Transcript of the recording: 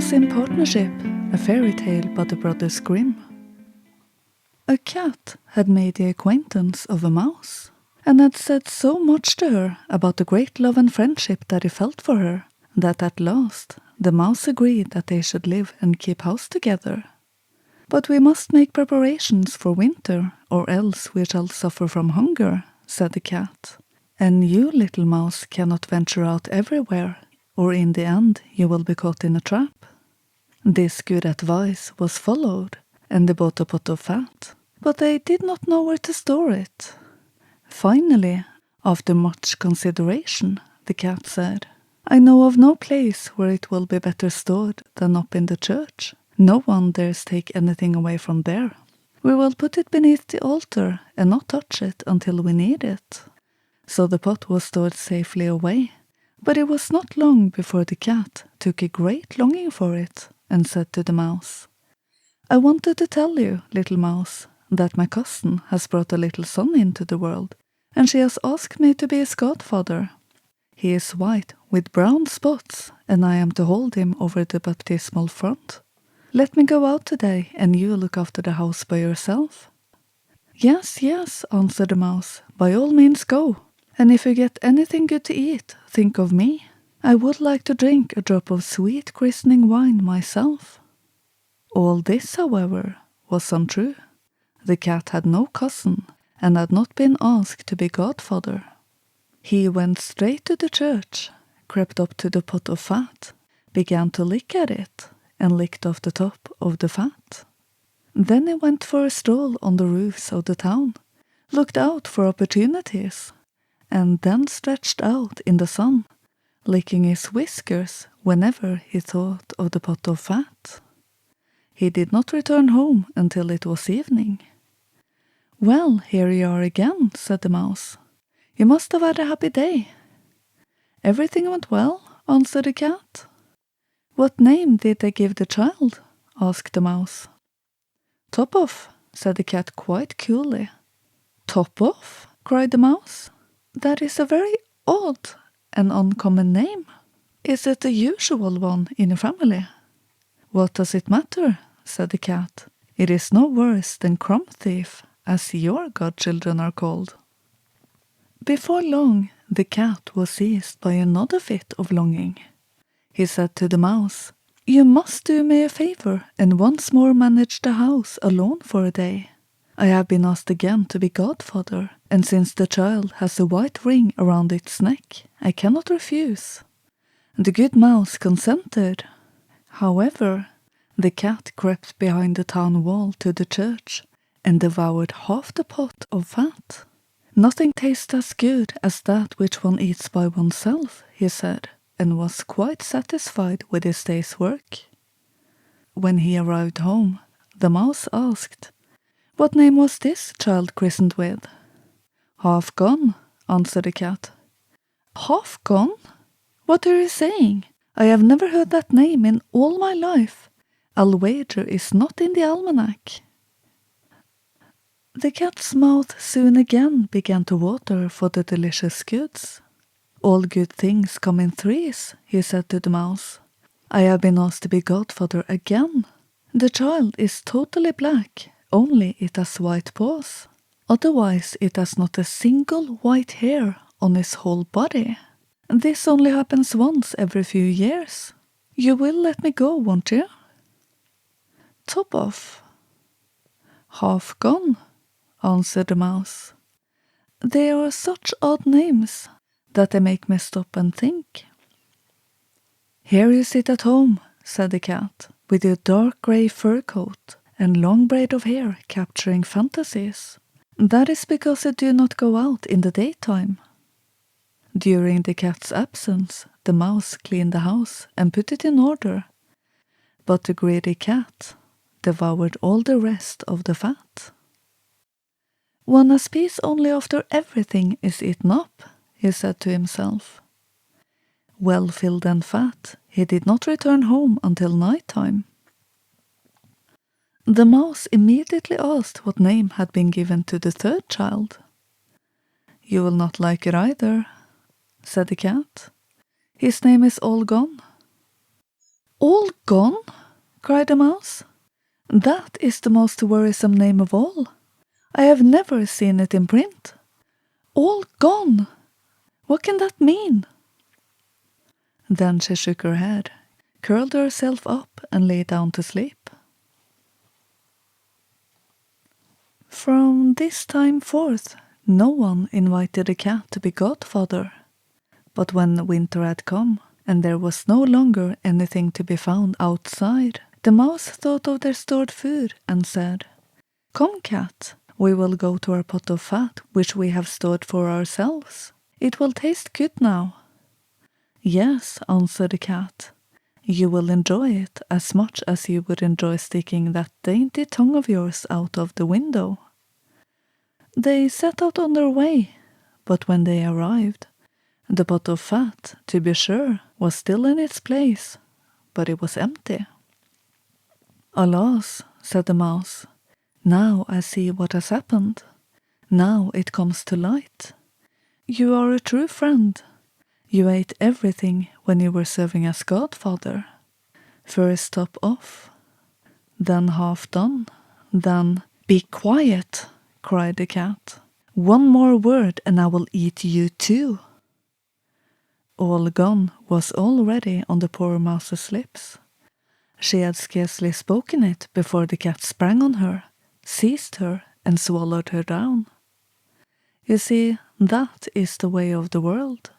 Mouse in Partnership, a fairy tale by the Brothers Grimm. A cat had made the acquaintance of a mouse, and had said so much to her about the great love and friendship that he felt for her, that at last the mouse agreed that they should live and keep house together. "But we must make preparations for winter, or else we shall suffer from hunger," said the cat. "And you, little mouse, cannot venture out everywhere, or in the end you will be caught in a trap." This good advice was followed, and they bought a pot of fat, but they did not know where to store it. Finally, after much consideration, the cat said, "I know of no place where it will be better stored than up in the church. No one dares take anything away from there. We will put it beneath the altar and not touch it until we need it." So the pot was stored safely away, but it was not long before the cat took a great longing for it and said to the mouse, "I wanted to tell you, little mouse, that my cousin has brought a little son into the world, and she has asked me to be his godfather. He is white with brown spots, and I am to hold him over the baptismal font. Let me go out today, and you look after the house by yourself." "Yes, yes," answered the mouse, "by all means go. And if you get anything good to eat, think of me. I would like to drink a drop of sweet christening wine myself." All this, however, was untrue. The cat had no cousin, and had not been asked to be godfather. He went straight to the church, crept up to the pot of fat, began to lick at it, and licked off the top of the fat. Then he went for a stroll on the roofs of the town, looked out for opportunities, and then stretched out in the sun, licking his whiskers whenever he thought of the pot of fat. He did not return home until it was evening. "Well, here you are again," said the mouse. "You must have had a happy day." "Everything went well," answered the cat. "What name did they give the child?" asked the mouse. "Top off," said the cat quite coolly. "Top off?" cried the mouse. "That is a very odd and uncommon name. Is it the usual one in your family?" "What does it matter?" said the cat. "It is no worse than Crumb Thief, as your godchildren are called." Before long, the cat was seized by another fit of longing. He said to the mouse, "You must do me a favor and once more manage the house alone for a day. I have been asked again to be godfather, and since the child has a white ring around its neck, I cannot refuse." The good mouse consented. However, the cat crept behind the town wall to the church and devoured half the pot of fat. "Nothing tastes as good as that which one eats by oneself," he said, and was quite satisfied with his day's work. When he arrived home, the mouse asked, "What name was this child christened with?" "Half gone," answered the cat. "Half gone? What are you saying? I have never heard that name in all my life. I'll wager is not in the almanac." The cat's mouth soon again began to water for the delicious goods. "All good things come in threes," he said to the mouse. "I have been asked to be godfather again. The child is totally black, only it has white paws. Otherwise it has not a single white hair on his whole body. This only happens once every few years. You will let me go, won't you?" "Top off." "Half gone," answered the mouse. "They are such odd names that they make me stop and think." "Here you sit at home," said the cat, "with your dark grey fur coat and long braid of hair capturing fantasies. That is because you do not go out in the daytime." During the cat's absence, the mouse cleaned the house and put it in order, but the greedy cat devoured all the rest of the fat. "One has peace only after everything is eaten up," he said to himself. Well filled and fat, he did not return home until night time. The mouse immediately asked what name had been given to the third child. "You will not like it either," said the cat. "His name is all gone." All gone? Cried the mouse. That is the most worrisome name of all. I have never seen it in print. All gone! What can that mean? Then she shook her head, curled herself up, and lay down to sleep. From this time forth, no one invited the cat to be godfather. But when winter had come, and there was no longer anything to be found outside, the mouse thought of their stored food and said, "Come, cat, we will go to our pot of fat which we have stored for ourselves. It will taste good now." "Yes," answered the cat, "you will enjoy it as much as you would enjoy sticking that dainty tongue of yours out of the window." They set out on their way, but when they arrived, the pot of fat, to be sure, was still in its place, but it was empty. "Alas," said the mouse, "now I see what has happened. Now it comes to light. You are a true friend. You ate everything when you were serving as godfather. First top off, then half done, then—" "Be quiet!" cried the cat. "One more word and I will eat you too." All gone was already on the poor mouse's lips. She had scarcely spoken it before the cat sprang on her, seized her, and swallowed her down. You see, that is the way of the world.